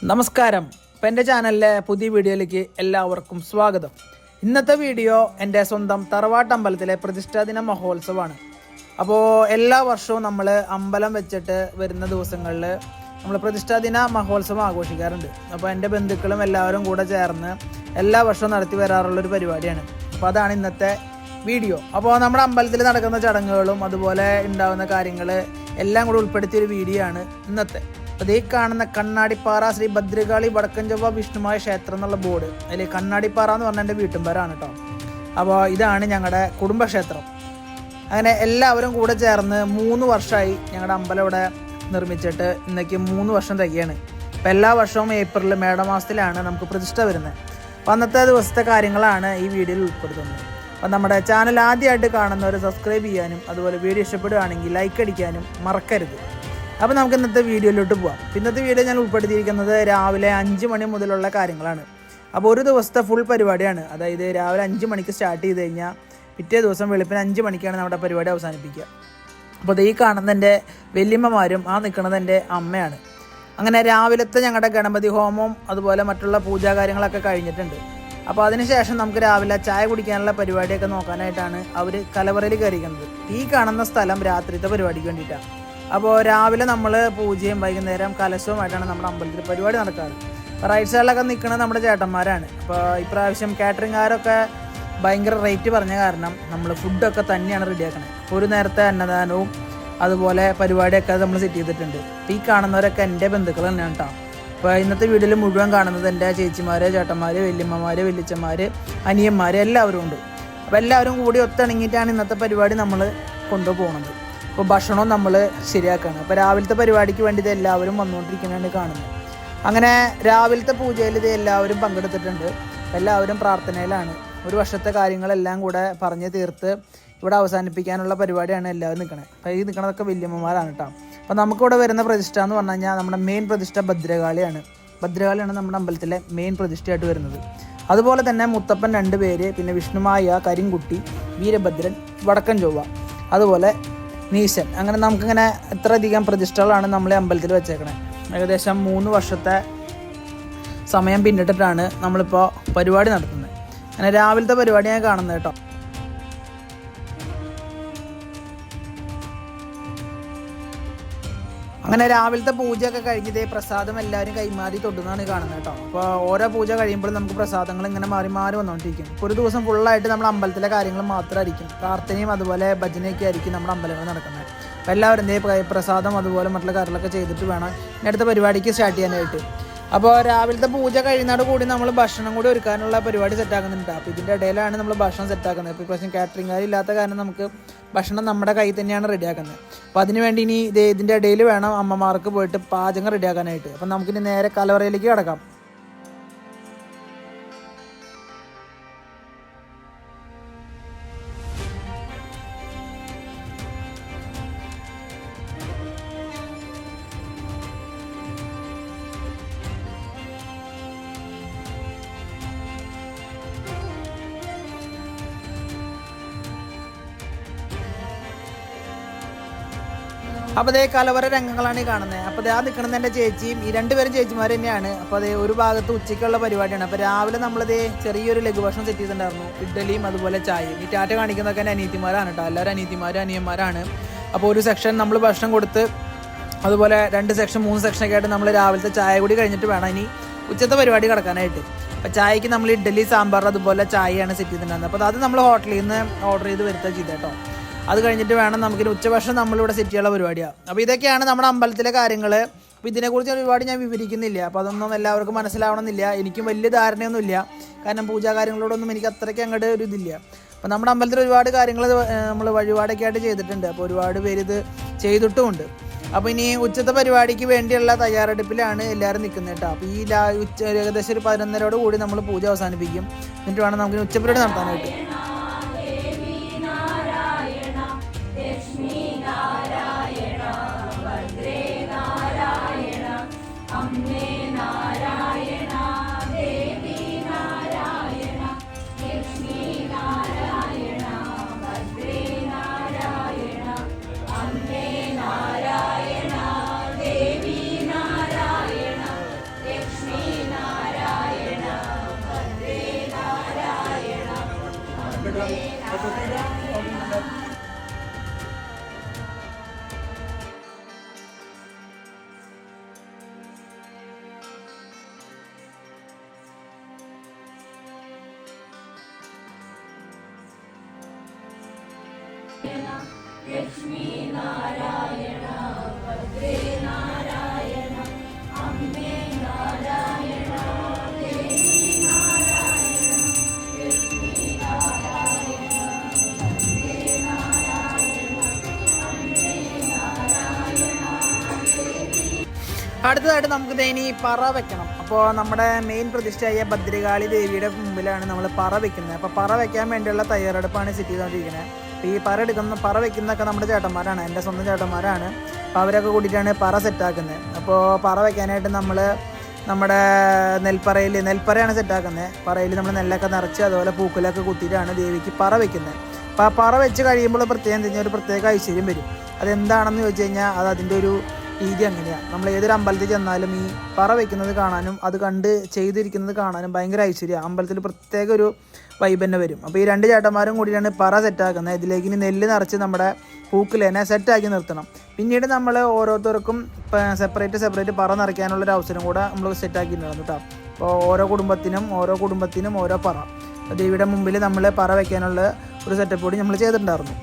നമസ്കാരം. ഇപ്പം എൻ്റെ ചാനലിലെ പുതിയ വീഡിയോയിലേക്ക് എല്ലാവർക്കും സ്വാഗതം. ഇന്നത്തെ വീഡിയോ എൻ്റെ സ്വന്തം തറവാട്ടമ്പലത്തിലെ പ്രതിഷ്ഠാദിന മഹോത്സവമാണ്. അപ്പോൾ എല്ലാ വർഷവും നമ്മൾ അമ്പലം വെച്ചിട്ട് വരുന്ന ദിവസങ്ങളിൽ നമ്മൾ പ്രതിഷ്ഠാദിന മഹോത്സവം ആഘോഷിക്കാറുണ്ട്. അപ്പോൾ എൻ്റെ ബന്ധുക്കളും എല്ലാവരും കൂടെ ചേർന്ന് എല്ലാ വർഷവും നടത്തി വരാറുള്ളൊരു പരിപാടിയാണ്. അപ്പോൾ അതാണ് ഇന്നത്തെ വീഡിയോ. അപ്പോൾ നമ്മുടെ അമ്പലത്തിൽ നടക്കുന്ന ചടങ്ങുകളും അതുപോലെ ഉണ്ടാകുന്ന കാര്യങ്ങൾ എല്ലാം കൂടെ ഉൾപ്പെടുത്തിയൊരു വീഡിയോ ആണ് ഇന്നത്തെ. അപ്പോൾ ഈ കാണുന്ന കണ്ണാടിപ്പാറ ശ്രീ ഭദ്രകാളി വടക്കഞ്ചൊവ്വ വിഷ്ണുമായ ക്ഷേത്രം എന്നുള്ള ബോർഡ്, അതിൽ കണ്ണാടിപ്പാറ എന്ന് പറഞ്ഞാൽ എൻ്റെ വീട്ടുംപേരാണ് കേട്ടോ. അപ്പോൾ ഇതാണ് ഞങ്ങളുടെ കുടുംബക്ഷേത്രം. അങ്ങനെ എല്ലാവരും കൂടെ ചേർന്ന് 3 വർഷമായി ഞങ്ങളുടെ അമ്പലം ഇവിടെ നിർമ്മിച്ചിട്ട് ഇന്നേക്ക് 3 വർഷം തികയാണ്. അപ്പോൾ എല്ലാ വർഷവും ഏപ്രിൽ മേടമാസത്തിലാണ് നമുക്ക് പ്രതിഷ്ഠ വരുന്നത്. അപ്പോൾ അന്നത്തെ ദിവസത്തെ കാര്യങ്ങളാണ് ഈ വീഡിയോയിൽ ഉൾപ്പെടുത്തുന്നത്. അപ്പോൾ നമ്മുടെ ചാനൽ ആദ്യമായിട്ട് കാണുന്നവർ സബ്സ്ക്രൈബ് ചെയ്യാനും അതുപോലെ വീഡിയോ ഇഷ്ടപ്പെടുകയാണെങ്കിൽ ലൈക്ക് അടിക്കാനും മറക്കരുത്. അപ്പോൾ നമുക്ക് ഇന്നത്തെ വീഡിയോയിലോട്ട് പോകാം. ഇന്നത്തെ വീഡിയോ ഞാൻ ഉൾപ്പെടുത്തിയിരിക്കുന്നത് രാവിലെ 5 മണി മുതലുള്ള കാര്യങ്ങളാണ്. അപ്പോൾ ഒരു ദിവസത്തെ ഫുൾ പരിപാടിയാണ്. അതായത് രാവിലെ 5 മണിക്ക് സ്റ്റാർട്ട് ചെയ്ത് കഴിഞ്ഞാൽ പിറ്റേ ദിവസം വെളുപ്പിന് 5 മണിക്കാണ് നമ്മുടെ പരിപാടി അവസാനിപ്പിക്കുക. അപ്പോൾ ഈ കാണുന്ന എൻ്റെ വല്യമ്മമാരും ആ നിൽക്കുന്നത് എൻ്റെ അമ്മയാണ്. അങ്ങനെ രാവിലത്തെ ഞങ്ങളുടെ ഗണപതി ഹോമം അതുപോലെ മറ്റുള്ള പൂജാ കാര്യങ്ങളൊക്കെ കഴിഞ്ഞിട്ടുണ്ട്. അപ്പോൾ അതിനുശേഷം നമുക്ക് രാവിലെ ചായ കുടിക്കാനുള്ള പരിപാടിയൊക്കെ നോക്കാനായിട്ടാണ് അവർ കലവറയിൽ കയറിയിരിക്കുന്നത്. ഈ കാണുന്ന സ്ഥലം രാത്രിത്തെ പരിപാടിക്ക് വേണ്ടിയിട്ടാണ്. അപ്പോൾ രാവിലെ നമ്മൾ പൂജയും വൈകുന്നേരം കലശവുമായിട്ടാണ് നമ്മുടെ അമ്പലത്തിൽ പരിപാടി നടക്കാറ്. റൈറ്റ് സൈഡിലൊക്കെ നിൽക്കുന്നത് നമ്മുടെ ചേട്ടന്മാരാണ്. അപ്പോൾ ഇപ്രാവശ്യം കാറ്ററിംഗുകാരൊക്കെ ഭയങ്കര റേറ്റ് പറഞ്ഞ കാരണം നമ്മൾ ഫുഡൊക്കെ തന്നെയാണ് റെഡിയാക്കണത്. ഒരു നേരത്തെ അന്നദാനവും അതുപോലെ പരിപാടിയൊക്കെ നമ്മൾ സെറ്റ് ചെയ്തിട്ടുണ്ട്. അപ്പോൾ ഈ കാണുന്നവരൊക്കെ എൻ്റെ ബന്ധുക്കൾ തന്നെയാണ് കേട്ടോ. അപ്പോൾ ഇന്നത്തെ വീഡിയോയിൽ മുഴുവൻ കാണുന്നത് എൻ്റെ ചേച്ചിമാർ, ചേട്ടന്മാർ, വല്യമ്മമാർ, വല്യച്ഛന്മാർ, അനിയന്മാർ എല്ലാവരും ഉണ്ട്. അപ്പോൾ എല്ലാവരും കൂടി ഒത്തിണങ്ങിയിട്ടാണ് ഇന്നത്തെ പരിപാടി നമ്മൾ കൊണ്ടുപോകുന്നത്. അപ്പോൾ ഭക്ഷണവും നമ്മൾ ശരിയാക്കുകയാണ്. അപ്പോൾ രാവിലത്തെ പരിപാടിക്ക് വേണ്ടി ഇത് എല്ലാവരും വന്നുകൊണ്ടിരിക്കുന്നതാണ് കാണുന്നത്. അങ്ങനെ രാവിലത്തെ പൂജയിൽ ഇത് എല്ലാവരും പങ്കെടുത്തിട്ടുണ്ട്. എല്ലാവരും പ്രാർത്ഥനയിലാണ്. ഒരു വർഷത്തെ കാര്യങ്ങളെല്ലാം കൂടെ പറഞ്ഞ് തീർത്ത് ഇവിടെ അവസാനിപ്പിക്കാനുള്ള പരിപാടിയാണ് എല്ലാവരും നിൽക്കണത്. അപ്പോൾ ഈ നിൽക്കണതൊക്കെ വല്യമ്മമാരാണ് കേട്ടോ. അപ്പോൾ നമുക്കിവിടെ വരുന്ന പ്രതിഷ്ഠ എന്ന് പറഞ്ഞു കഴിഞ്ഞാൽ നമ്മുടെ മെയിൻ പ്രതിഷ്ഠ ഭദ്രകാളിയാണ്. ഭദ്രകാളിയാണ് നമ്മുടെ അമ്പലത്തിലെ മെയിൻ പ്രതിഷ്ഠയായിട്ട് വരുന്നത്. അതുപോലെ തന്നെ മുത്തപ്പൻ 2 പേര്, പിന്നെ വിഷ്ണുമായ, കരിങ്കുട്ടി, വീരഭദ്രൻ, വടക്കൻ ചൊവ്വ, അതുപോലെ നീശൻ. അങ്ങനെ നമുക്കിങ്ങനെ ഇത്രയധികം പ്രതിഷ്ഠകളാണ് നമ്മൾ അമ്പലത്തിൽ വെച്ചേക്കണത്. ഏകദേശം 3 വർഷത്തെ സമയം പിന്നിട്ടിട്ടാണ് നമ്മളിപ്പോൾ പരിപാടി നടത്തുന്നത്. അങ്ങനെ രാവിലത്തെ പരിപാടി ഞാൻ കാണുന്നത് കേട്ടോ. അങ്ങനെ രാവിലത്തെ പൂജയൊക്കെ കഴിഞ്ഞിട്ട് പ്രസാദം എല്ലാവരും കൈമാറി തൊടുന്നതാണ് കാണുന്നത് കേട്ടോ. അപ്പോൾ ഓരോ പൂജ കഴിയുമ്പോൾ നമുക്ക് പ്രസാദങ്ങൾ ഇങ്ങനെ മാറി മാറി വന്നുകൊണ്ടിരിക്കും. ഇപ്പോൾ ഒരു ദിവസം ഫുള്ളായിട്ട് നമ്മുടെ അമ്പലത്തിലെ കാര്യങ്ങൾ മാത്രമായിരിക്കും. പ്രാർത്ഥനയും അതുപോലെ ഭജനയൊക്കെ ആയിരിക്കും നമ്മുടെ അമ്പലങ്ങളിൽ നടക്കുന്നത്. അപ്പോൾ എല്ലാവരും പ്രസാദം അതുപോലെ മറ്റുള്ള കാര്യങ്ങളൊക്കെ ചെയ്തിട്ട് വേണം അടുത്ത പരിപാടിക്ക് സ്റ്റാർട്ട് ചെയ്യാനായിട്ട്. അപ്പോൾ രാവിലത്തെ പൂജ കഴിയുന്നതോട് കൂടി നമ്മൾ ഭക്ഷണം കൂടി ഒരുക്കാനുള്ള പരിപാടി സെറ്റാക്കുന്നുണ്ട്. അപ്പോൾ ഇതിൻ്റെ ഇടയിലാണ് നമ്മൾ ഭക്ഷണം സെറ്റാക്കുന്നത്. ഇപ്പോൾ ഇപ്രാവശ്യം കാറ്ററിംഗുകാരില്ലാത്ത കാരണം നമുക്ക് ഭക്ഷണം നമ്മുടെ കയ്യിൽ തന്നെയാണ് റെഡിയാക്കുന്നത്. അപ്പോൾ അതിനുവേണ്ടി ഇനി ഇതിൻ്റെ ഇടയിൽ വേണം അമ്മമാർക്ക് പോയിട്ട് പാചകം റെഡിയാക്കാനായിട്ട്. അപ്പം നമുക്കിനി നേരെ കലവറയിലേക്ക് കിടക്കാം. അപ്പോൾ അതേ കലവറ രംഗങ്ങളാണ് ഈ കാണുന്നത്. അപ്പോൾ ആ നിൽക്കുന്നത് എൻ്റെ ചേച്ചിയും, ഈ 2 പേരും ചേച്ചിമാർ തന്നെയാണ്. അപ്പോൾ അതേ ഒരു ഭാഗത്ത് ഉച്ചയ്ക്കുള്ള പരിപാടിയാണ്. അപ്പോൾ രാവിലെ നമ്മളിതേ ചെറിയൊരു ലഘുഭക്ഷണം സെറ്റ് ചെയ്തിട്ടുണ്ടായിരുന്നു. ഇഡ്ഡലിയും അതുപോലെ ചായയും. ഈ ടാറ്റ കാണിക്കുന്നതൊക്കെ എൻ്റെ അനിയത്തിമാരാണ് കേട്ടോ. എല്ലാവരും അനിയത്തിമാരും അനിയന്മാരാണ്. അപ്പോൾ ഒരു സെക്ഷൻ നമ്മൾ ഭക്ഷണം കൊടുത്ത് അതുപോലെ 2 സെക്ഷൻ 3 സെക്ഷനൊക്കെ ആയിട്ട് നമ്മൾ രാവിലത്തെ ചായ കൂടി കഴിഞ്ഞിട്ട് വേണം ഇനി ഉച്ചത്തെ പരിപാടി കിടക്കാനായിട്ട്. അപ്പോൾ ചായക്ക് നമ്മൾ ഇഡ്ഡലി, സാമ്പാർ അതുപോലെ ചായയാണ് സെറ്റ് ചെയ്തിട്ടുണ്ടായിരുന്നത്. അപ്പോൾ അത് നമ്മൾ ഹോട്ടലിൽ നിന്ന് ഓർഡർ ചെയ്ത് വരുത്തുക ചെയ്തത് കേട്ടോ. അത് കഴിഞ്ഞിട്ട് വേണം നമുക്കിനി ഉച്ചഭക്ഷണം നമ്മളിവിടെ സെറ്റ് ചെയ്യാനുള്ള പരിപാടിയാണ്. അപ്പോൾ ഇതൊക്കെയാണ് നമ്മുടെ അമ്പലത്തിലെ കാര്യങ്ങൾ. അപ്പോൾ ഇതിനെക്കുറിച്ച് ഒരുപാട് ഞാൻ വിവരിക്കുന്നില്ല. അപ്പോൾ അതൊന്നും എല്ലാവർക്കും മനസ്സിലാവണമെന്നില്ല. എനിക്കും വലിയ ധാരണയൊന്നുമില്ല. കാരണം പൂജാ കാര്യങ്ങളോടൊന്നും എനിക്ക് അത്രയ്ക്ക് അങ്ങോട്ട് ഒരു ഇതില്ല. അപ്പോൾ നമ്മുടെ അമ്പലത്തിൽ ഒരുപാട് കാര്യങ്ങൾ നമ്മൾ വഴിപാടൊക്കെ ആയിട്ട് ചെയ്തിട്ടുണ്ട്. അപ്പോൾ ഒരുപാട് പേര് ഇത് ചെയ്തിട്ടുമുണ്ട്. അപ്പോൾ ഇനി ഉച്ചത്തെ പരിപാടിക്ക് വേണ്ടിയുള്ള തയ്യാറെടുപ്പിലാണ് എല്ലാവരും നിൽക്കുന്നത് കേട്ടോ. അപ്പോൾ ഈ ഏകദേശം ഒരു 11:30 കൂടി നമ്മൾ പൂജ അവസാനിപ്പിക്കും. എന്നിട്ട് വേണം നമുക്ക് ഉച്ചപരിപാടി നടത്താനായിട്ട്. ലക്ഷ്മി നാരായണ ഭദ്രേ നാരായണ അമ്മേ നാരായണ ദേവി നാരായണ ലക്ഷ്മി നാരായണ ഭദ്രേ നാരായണ അമ്മേ നാരായണ ദേവി. അടുത്തതായിട്ട് നമുക്ക് ഇനി പറ വെക്കണം. അപ്പോൾ നമ്മുടെ മെയിൻ പ്രതിഷ്ഠയായ ഭദ്രകാളി ദേവിയുടെ മുമ്പിലാണ് നമ്മൾ പറ വെക്കുന്നത്. അപ്പോൾ പറ വെക്കാൻ വേണ്ടിയുള്ള തയ്യാറെടുപ്പാണ് സെറ്റ് ചെയ്തുകൊണ്ടിരിക്കുന്നത്. അപ്പോൾ ഈ പറ വെക്കുന്നതൊക്കെ നമ്മുടെ ചേട്ടന്മാരാണ്, എൻ്റെ സ്വന്തം ചേട്ടന്മാരാണ്. അപ്പോൾ അവരൊക്കെ കൂടിയിട്ടാണ് പറ സെറ്റാക്കുന്നത്. അപ്പോൾ പറ വെക്കാനായിട്ട് നമ്മൾ നമ്മുടെ നെൽപ്പറയാണ് സെറ്റാക്കുന്നത്. പറയിൽ നമ്മൾ നെല്ലൊക്കെ നിറച്ച് അതുപോലെ പൂക്കലൊക്കെ കുത്തിയിട്ടാണ് ദേവിക്ക് പറ വെക്കുന്നത്. അപ്പോൾ ആ പറ വെച്ച് കഴിയുമ്പോൾ പ്രത്യേകം കഴിഞ്ഞാൽ ഒരു പ്രത്യേക ഐശ്വര്യം വരും. അതെന്താണെന്ന് ചോദിച്ചു കഴിഞ്ഞാൽ അത് അതിൻ്റെ ഒരു രീതി അങ്ങനെയാണ്. നമ്മൾ ഏതൊരു അമ്പലത്തിൽ ചെന്നാലും ഈ പറ വയ്ക്കുന്നത് കാണാനും അത് കണ്ട് ചെയ്തിരിക്കുന്നത് കാണാനും ഭയങ്കര ഐശ്വര്യമാണ്. അമ്പലത്തിൽ പ്രത്യേക ഒരു വൈബ് തന്നെ വരും. അപ്പോൾ ഈ രണ്ട് ചേട്ടന്മാരും കൂടിയാണ് പറ സെറ്റാക്കുന്നത്. ഇതിലേക്ക് ഇനി നെല്ല് നിറച്ച് നമ്മുടെ പൂക്കിൽ തന്നെ സെറ്റാക്കി നിർത്തണം. പിന്നീട് നമ്മൾ ഓരോരുത്തർക്കും സെപ്പറേറ്റ് പറ നിറയ്ക്കാനുള്ളൊരു അവസരം കൂടെ നമ്മൾ സെറ്റാക്കിയിട്ടുണ്ടായിരുന്നു കേട്ടോ. അപ്പോൾ ഓരോ കുടുംബത്തിനും ഓരോ പറ ദേവിയുടെ മുമ്പിൽ നമ്മൾ പറ വയ്ക്കാനുള്ള ഒരു സെറ്റപ്പ് കൂടി നമ്മൾ ചെയ്തിട്ടുണ്ടായിരുന്നു.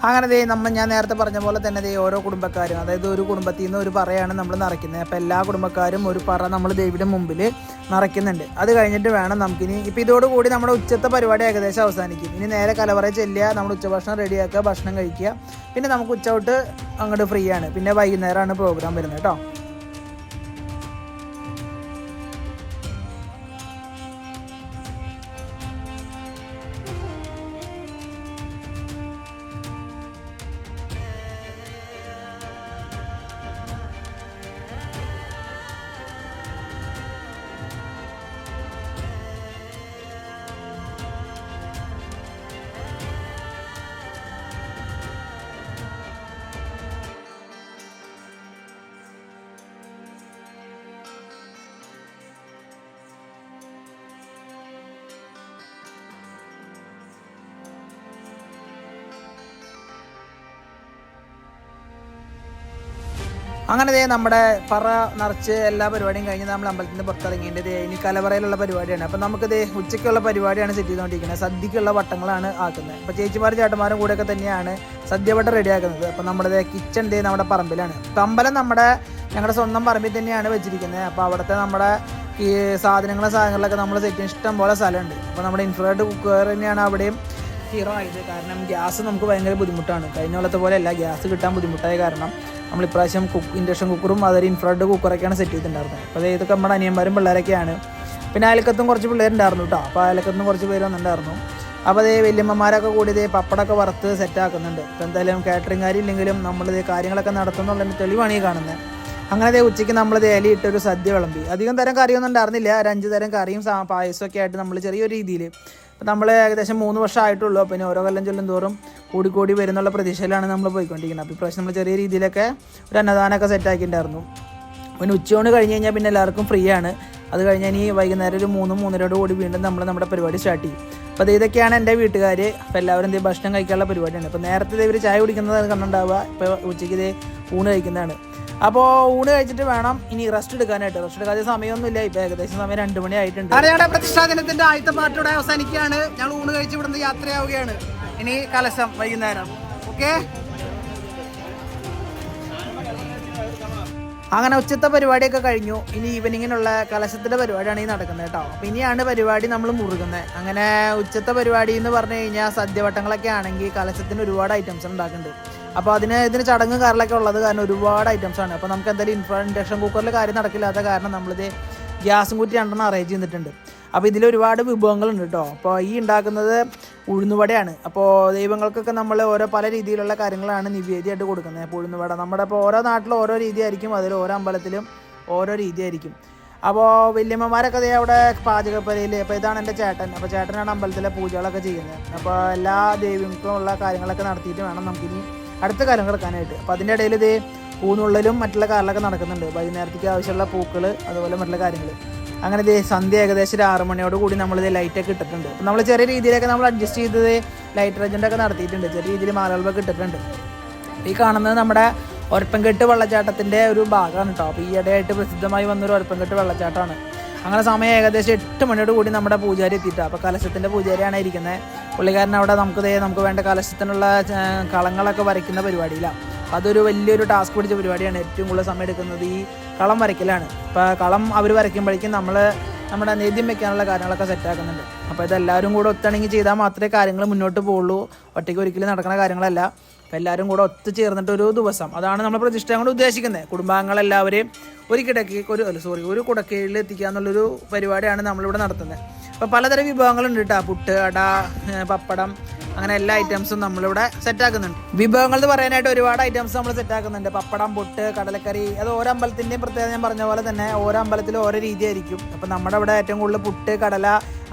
അങ്ങനെ ഞാൻ നേരത്തെ പറഞ്ഞ പോലെ തന്നെ ഓരോ കുടുംബക്കാരും, അതായത് ഒരു കുടുംബത്തിൽ നിന്ന് ഒരു പറയാണ് നമ്മൾ നിറയ്ക്കുന്നത്. അപ്പോൾ എല്ലാ കുടുംബക്കാരും ഒരു പറ നമ്മൾ ദേവിയുടെ മുമ്പിൽ നിറയ്ക്കുന്നുണ്ട്. അത് കഴിഞ്ഞിട്ട് വേണം നമുക്കിനി, ഇപ്പോൾ ഇതോടുകൂടി നമ്മുടെ ഉച്ചത്തെ പരിപാടി ഏകദേശം അവസാനിക്കും. ഇനി നേരെ കലവറ ചെല്ലുക, നമ്മൾ ഉച്ചഭക്ഷണം റെഡിയാക്കുക, ഭക്ഷണം കഴിക്കുക. പിന്നെ നമുക്ക് ഉച്ച തൊട്ട് അങ്ങോട്ട് ഫ്രീ ആണ്. പിന്നെ വൈകുന്നേരമാണ് പ്രോഗ്രാം വരുന്നത് കേട്ടോ. അങ്ങനെ നമ്മുടെ പറ നിറച്ച് എല്ലാ പരിപാടിയും കഴിഞ്ഞ് നമ്മൾ അമ്പലത്തിൽ നിന്ന് പുറത്തിറങ്ങിയിട്ട് ഇനി കലവറയിലുള്ള പരിപാടിയാണ്. അപ്പം നമുക്കിത് ഉച്ചയ്ക്കുള്ള പരിപാടിയാണ് സെറ്റ് ചെയ്തുകൊണ്ടിരിക്കുന്നത്. സദ്യക്കുള്ള വട്ടങ്ങളാണ് ആക്കുന്നത്. അപ്പോൾ ചേച്ചിമാരും ചേട്ടന്മാരും കൂടെയൊക്കെ തന്നെയാണ് സദ്യ വട്ടം റെഡിയാക്കുന്നത്. അപ്പം നമ്മുടെ കിച്ചൺ നമ്മുടെ പറമ്പിലാണ്. അമ്പലം ഞങ്ങളുടെ സ്വന്തം പറമ്പിൽ തന്നെയാണ് വെച്ചിരിക്കുന്നത്. അപ്പോൾ അവിടുത്തെ നമ്മുടെ ഈ സാധനങ്ങളൊക്കെ നമ്മൾ സെറ്റ് ചെയ്യാൻ ഇഷ്ടം പോലെ സ്ഥലമുണ്ട്. അപ്പോൾ നമ്മുടെ ഇൻഫ്രാറെഡ് കുക്കർ തന്നെയാണ് അവിടെയും ഹീറോ ആയത്. കാരണം ഗ്യാസ് നമുക്ക് ഭയങ്കര ബുദ്ധിമുട്ടാണ്. കഴിഞ്ഞ കൊല്ലത്തെ പോലെ അല്ല, ഗ്യാസ് കിട്ടാൻ ബുദ്ധിമുട്ടായ കാരണം നമ്മൾ ഇപ്രാവശ്യം ഇൻഡക്ഷൻ കുക്കറും അതൊരു ഇൻഫ്രാറെഡ് കുക്കറൊക്കെയാണ് സെറ്റ് ചെയ്തിട്ടുണ്ടായിരുന്നത്. അപ്പോൾ ഇതൊക്കെ നമ്മുടെ അനിയന്മാരും പിള്ളേരൊക്കെയാണ്. പിന്നെ അയലക്കത്തും കുറച്ച് പിള്ളേരുണ്ടായിരുന്നു കേട്ടോ. അപ്പോൾ അയലക്കത്തുനിന്ന് കുറച്ച് പേര് വന്നിട്ടുണ്ടായിരുന്നു. അപ്പോൾ അതേ വല്യമ്മമാരൊക്കെ കൂടി ഇതേ പപ്പടമൊക്കെ വറുത്ത് സെറ്റാക്കുന്നുണ്ട്. ഇപ്പോൾ എന്തായാലും കാറ്ററിംഗുകാരില്ലെങ്കിലും നമ്മളിത് കാര്യങ്ങളൊക്കെ നടത്തുന്നുള്ളതിൻ്റെ തെളിവാണ് ഈ കാണുന്നത്. അങ്ങനെ അതേ ഉച്ചയ്ക്ക് നമ്മളിത് ഇലയിട്ടൊരു സദ്യ വിളമ്പി. അധികം തരം കറിയൊന്നും ഉണ്ടായിരുന്നില്ല, ഒരു 5 തരം കറിയും പായസമൊക്കെ ആയിട്ട് നമ്മൾ ചെറിയൊരു രീതിയിൽ. അപ്പോൾ നമ്മൾ ഏകദേശം 3 വർഷം ആയിട്ടുള്ളൂ. പിന്നെ ഓരോ കൊല്ലം ചൊല്ലും തോറും കൂടി വരുന്നുള്ള പ്രതീക്ഷയിലാണ് നമ്മൾ പോയിക്കൊണ്ടിരിക്കുന്നത്. അപ്പോൾ ഇപ്രാവശ്യം നമ്മൾ ചെറിയ രീതിയിലൊക്കെ ഒരു അന്നദാനമൊക്കെ സെറ്റാക്കിയിട്ടുണ്ടായിരുന്നു. പിന്നെ ഉച്ചയോട് കഴിഞ്ഞ് കഴിഞ്ഞാൽ പിന്നെ എല്ലാവർക്കും ഫ്രീ ആണ്. അത് കഴിഞ്ഞാൽ ഇനി വൈകുന്നേരം ഒരു 3-3:30 കൂടി വീണ്ടും നമ്മുടെ പരിപാടി സ്റ്റാർട്ട് ചെയ്യും. അപ്പോൾ ഇതൊക്കെയാണ് എൻ്റെ വീട്ടുകാർ. അപ്പോൾ എല്ലാവരും എന്തെങ്കിലും ഭക്ഷണം കഴിക്കാനുള്ള പരിപാടിയാണ്. അപ്പോൾ നേരത്തെ ഇവർ ചായ കുടിക്കുന്നത് കണ്ടുണ്ടാവുക. ഇപ്പോൾ ഉച്ചയ്ക്ക് ഇതേ ഊണ് കഴിക്കുന്നതാണ്. അപ്പോൾ ഊണ് കഴിച്ചിട്ട് വേണം ഇനി റെസ്റ്റ് എടുക്കാനായിട്ട്. റെസ്റ്റ് എടുക്കാതെ സമയമൊന്നുമില്ല. ഇപ്പോൾ ഏകദേശം സമയം 2 മണി ആയിട്ടുണ്ട്. ഞങ്ങളുടെ പ്രതിഷ്ഠാ ദിനത്തിൻ്റെ ആദ്യത്തെ പാർട്ടിയുടെ അവസാനിക്കുകയാണ്. ഞങ്ങൾ ഊണ് കഴിച്ച് ഇവിടുന്ന് യാത്രയാവുകയാണ്. ഇനി കലശം വൈകുന്നേരം. ഓക്കെ, അങ്ങനെ ഉച്ചത്തെ പരിപാടിയൊക്കെ കഴിഞ്ഞു. ഇനി ഈവനിങ്ങിനുള്ള കലശത്തിൻ്റെ പരിപാടിയാണ് ഈ നടക്കുന്നത് കേട്ടോ. അപ്പോൾ ഇനിയാണ് പരിപാടി നമ്മൾ മുറുകുന്നത്. അങ്ങനെ ഉച്ചത്തെ പരിപാടി എന്ന് പറഞ്ഞു കഴിഞ്ഞാൽ സദ്യവട്ടങ്ങളൊക്കെ ആണെങ്കിൽ കലശത്തിന് ഒരുപാട് ഐറ്റംസ് ഉണ്ടാക്കുന്നുണ്ട്. അപ്പോൾ ഇതിന് ചടങ്ങും കാര്യങ്ങളൊക്കെ ഉള്ളത് കാരണം ഒരുപാട് ഐറ്റംസാണ്. അപ്പോൾ നമുക്ക് എന്തായാലും ഇൻഡക്ഷൻ കുക്കറിൽ കാര്യം നടക്കില്ലാത്ത കാരണം നമ്മളിത് ഗ്യാസും കുറ്റി 2 അറേഞ്ച് ചെയ്തിട്ടുണ്ട്. അപ്പോൾ ഇതിലൊരുപാട് വിഭവങ്ങളുണ്ട് കേട്ടോ. അപ്പോൾ ഈ ഉണ്ടാക്കുന്നത് ഉഴുന്നുവടയാണ്. അപ്പോൾ ദൈവങ്ങൾക്കൊക്കെ നമ്മൾ പല രീതിയിലുള്ള കാര്യങ്ങളാണ് നിവേദ്യമായിട്ട് കൊടുക്കുന്നത്. അപ്പോൾ ഉഴുന്നുവട നമ്മുടെ ഇപ്പോൾ ഓരോ നാട്ടിലും ഓരോ രീതിയായിരിക്കും, അതിൽ ഓരോ അമ്പലത്തിലും ഓരോ രീതിയായിരിക്കും. അപ്പോൾ വല്യമ്മമാരൊക്കെ അവിടെ പാചകപ്പരയിൽ. അപ്പോൾ ഇതാണ് എൻ്റെ ചേട്ടൻ. അപ്പോൾ ചേട്ടനാണ് അമ്പലത്തിലെ പൂജകളൊക്കെ ചെയ്യുന്നത്. അപ്പോൾ എല്ലാ ദൈവങ്ങൾക്കും ഉള്ള കാര്യങ്ങളൊക്കെ നടത്തിയിട്ട് വേണം നമുക്കിനി അടുത്ത കാര്യം കിടക്കാനായിട്ട്. അപ്പോൾ അതിൻ്റെ ഇടയിൽ ഇത് പൂന്നുള്ളലും മറ്റുള്ള കാര്യങ്ങളൊക്കെ നടക്കുന്നുണ്ട്. വൈകുന്നേരത്തേക്ക് ആവശ്യമുള്ള പൂക്കൾ അതുപോലെ മറ്റുള്ള കാര്യങ്ങൾ. അങ്ങനെ ഇത് സന്ധ്യ ഏകദേശം 6 മണിയോട് കൂടി നമ്മളിത് ലൈറ്റൊക്കെ ഇട്ടിട്ടുണ്ട്. അപ്പോൾ നമ്മൾ ചെറിയ രീതിയിലൊക്കെ നമ്മൾ അഡ്ജസ്റ്റ് ചെയ്തത് ലൈറ്റ് അറേഞ്ച്മെൻ്റൊക്കെ നടത്തിയിട്ടുണ്ട്. ചെറിയ രീതിയിൽ മാലകളൊക്കെ ഇട്ടിട്ടുണ്ട്. ഈ കാണുന്നത് നമ്മുടെ ഒരപ്പൻകെട്ട് വെള്ളച്ചാട്ടത്തിൻ്റെ ഒരു ഭാഗമാണ് കേട്ടോ. അപ്പോൾ ഈ ഇടയായിട്ട് പ്രസിദ്ധമായി വന്നൊരു ഒരപ്പൻകെട്ട് വെള്ളച്ചാട്ടമാണ്. അങ്ങനെ സമയം ഏകദേശം 8 മണിയോട് കൂടി നമ്മുടെ പൂജാരി എത്തിയിട്ടാണ്. അപ്പോൾ കലശത്തിൻ്റെ പൂജാരിയാണ് ഇരിക്കുന്നത്. പുള്ളിക്കാരൻ അവിടെ നമുക്ക് വേണ്ട കലശത്തിനുള്ള കളങ്ങളൊക്കെ വരയ്ക്കുന്ന പരിപാടിയിലാണ്. അതൊരു വലിയൊരു ടാസ്ക് പിടിച്ച പരിപാടിയാണ്. ഏറ്റവും കൂടുതൽ സമയം എടുക്കുന്നത് ഈ കളം വരയ്ക്കലാണ്. അപ്പോൾ കളം അവർ വരയ്ക്കുമ്പോഴേക്കും നമ്മുടെ നേദ്യം വെക്കാനുള്ള കാര്യങ്ങളൊക്കെ സെറ്റാക്കുന്നുണ്ട്. അപ്പോൾ ഇതെല്ലാവരും കൂടെ ഒത്തിണങ്ങി ചെയ്താൽ മാത്രമേ കാര്യങ്ങൾ മുന്നോട്ട് പോകുള്ളൂ. ഒറ്റയ്ക്ക് ഒരിക്കലും നടക്കുന്ന കാര്യങ്ങളല്ല. അപ്പോൾ എല്ലാവരും കൂടെ ഒത്തുചേർന്നിട്ടൊരു ദിവസം, അതാണ് നമ്മൾ പ്രതിഷ്ഠ കൊണ്ട് ഉദ്ദേശിക്കുന്നത്. കുടുംബാംഗങ്ങളെല്ലാവരെയും ഒരു കുടക്കീഴിൽ എത്തിക്കുക എന്നുള്ളൊരു പരിപാടിയാണ് നമ്മളിവിടെ നടത്തുന്നത്. അപ്പോൾ പലതരം വിഭവങ്ങളുണ്ട് കേട്ടോ. പുട്ട്, അട, പപ്പടം, അങ്ങനെ എല്ലാ ഐറ്റംസും നമ്മളിവിടെ സെറ്റാക്കുന്നുണ്ട്. വിഭവങ്ങൾ എന്ന് പറയാനായിട്ട് ഒരുപാട് ഐറ്റംസ് നമ്മൾ സെറ്റാക്കുന്നുണ്ട്. പപ്പടം, പുട്ട്, കടലക്കറി. അത് ഓരോ അമ്പലത്തിൻ്റെയും പ്രത്യേകത ഞാൻ പറഞ്ഞ പോലെ തന്നെ ഓരോ അമ്പലത്തിലും ഓരോ രീതിയായിരിക്കും. അപ്പോൾ നമ്മുടെ ഇവിടെ ഏറ്റവും കൂടുതൽ പുട്ട്, കടല,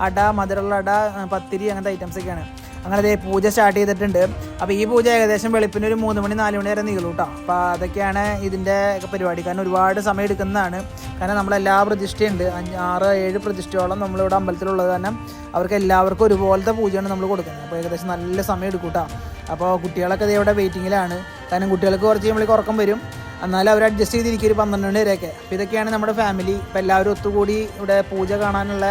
അട, മധുരമുള്ള അട, പത്തിരി, അങ്ങനത്തെ ഐറ്റംസൊക്കെയാണ്. അങ്ങനെ പൂജ സ്റ്റാർട്ട് ചെയ്തിട്ടുണ്ട്. അപ്പോൾ ഈ പൂജ ഏകദേശം വെളുപ്പിന് ഒരു 3 മണി 4 മണി വരെ നീളും കേട്ടോ. അപ്പോൾ അതൊക്കെയാണ് ഇതിൻ്റെ പരിപാടി. കാരണം ഒരുപാട് സമയം എടുക്കുന്നതാണ്. കാരണം നമ്മളെല്ലാ പ്രതിഷ്ഠയുണ്ട്, 6-7 പ്രതിഷ്ഠയോളം നമ്മളിവിടെ അമ്പലത്തിലുള്ളത് കാരണം അവർക്ക് എല്ലാവർക്കും ഒരുപോലത്തെ പൂജയാണ് നമ്മൾ കൊടുക്കുന്നത്. അപ്പോൾ ഏകദേശം നല്ല സമയം എടുക്കും കേട്ടോ. അപ്പോൾ കുട്ടികളൊക്കെ ഇവിടെ വെയിറ്റിങ്ങിലാണ്. കാരണം കുട്ടികൾക്ക് കുറച്ച് കഴിയുമ്പോഴേക്ക് ഉറക്കം വരും. എന്നാലും അവർ അഡ്ജസ്റ്റ് ചെയ്തിരിക്കും ഒരു 12 മണി വരെയൊക്കെ. അപ്പോൾ ഇതൊക്കെയാണ് നമ്മുടെ ഫാമിലി. ഇപ്പോൾ എല്ലാവരും ഒത്തുകൂടി ഇവിടെ പൂജ കാണാനുള്ള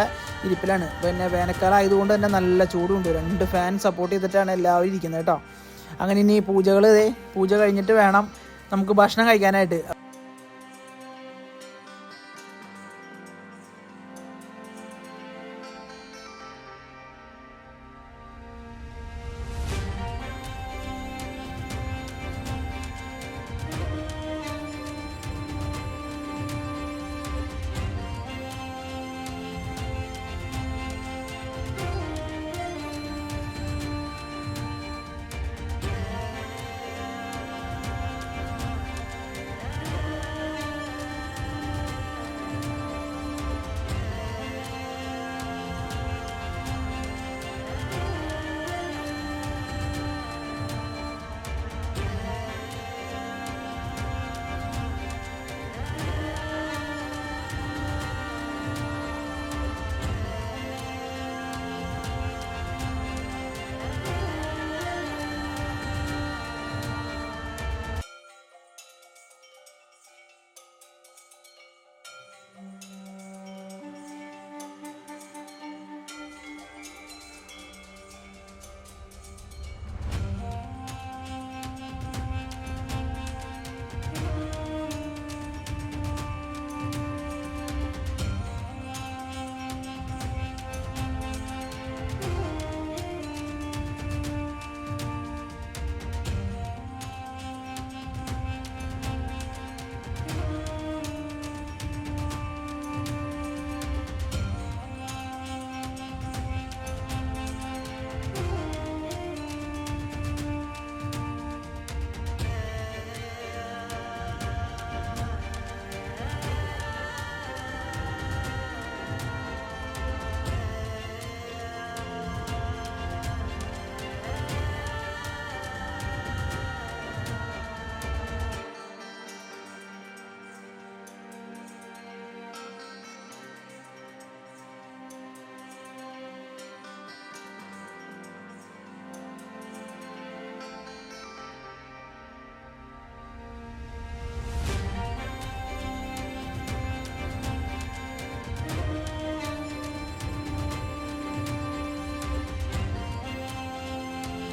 ഇരിപ്പിലാണ്. പിന്നെ വേനൽക്കാലം ആയതുകൊണ്ട് തന്നെ നല്ല ചൂടുണ്ട്. 2 ഫാൻ സപ്പോർട്ട് ചെയ്തിട്ടാണ് എല്ലാവരും ഇരിക്കുന്നത് കേട്ടോ. അങ്ങനെ ഇനി പൂജ കഴിഞ്ഞിട്ട് വേണം നമുക്ക് ഭക്ഷണം കഴിക്കാനായിട്ട്.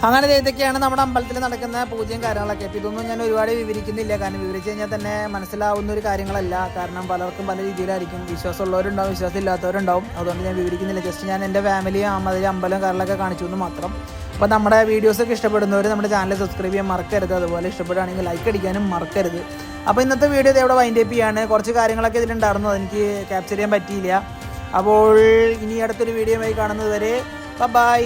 അങ്ങനെ ഇതൊക്കെയാണ് നമ്മുടെ അമ്പലത്തിൽ നടക്കുന്ന പൂജയും കാര്യങ്ങളൊക്കെ. അപ്പോൾ ഇതൊന്നും ഞാൻ ഒരുപാട് വിവരിക്കുന്നില്ല, കാരണം വിവരിച്ച് കഴിഞ്ഞാൽ തന്നെ മനസ്സിലാവുന്ന ഒരു കാര്യങ്ങളല്ല. കാരണം പലർക്കും പല രീതിയിലായിരിക്കും, വിശ്വാസമുള്ളവരുണ്ടാവും, വിശ്വാസം ഇല്ലാത്തവരുണ്ടാവും. അതുകൊണ്ട് ഞാൻ വിവരിക്കുന്നില്ല. ജസ്റ്റ് ഞാൻ എൻ്റെ ഫാമിലിയും അതിൽ അമ്പലവും കാര്യങ്ങളൊക്കെ കാണിച്ചു എന്ന് മാത്രം. അപ്പോൾ നമ്മുടെ വീഡിയോസൊക്കെ ഇഷ്ടപ്പെടുന്നവർ നമ്മുടെ ചാനൽ സബ്സ്ക്രൈബ് ചെയ്യാൻ മറക്കരുത്. അതുപോലെ ഇഷ്ടപ്പെടുകയാണെങ്കിൽ ലൈക്ക് അടിക്കാനും മറക്കരുത്. അപ്പോൾ ഇന്നത്തെ വീഡിയോ ഇവിടെ വൈൻഡ് അപ്പ് ചെയ്യാണ്. കുറച്ച് കാര്യങ്ങളൊക്കെ ഇതിലുണ്ടായിരുന്നു, അതെനിക്ക് ക്യാപ്ചർ ചെയ്യാൻ പറ്റിയില്ല. അപ്പോൾ ഇനി അടുത്തൊരു വീഡിയോയുമായി കാണുന്നത് വരെ ബൈ.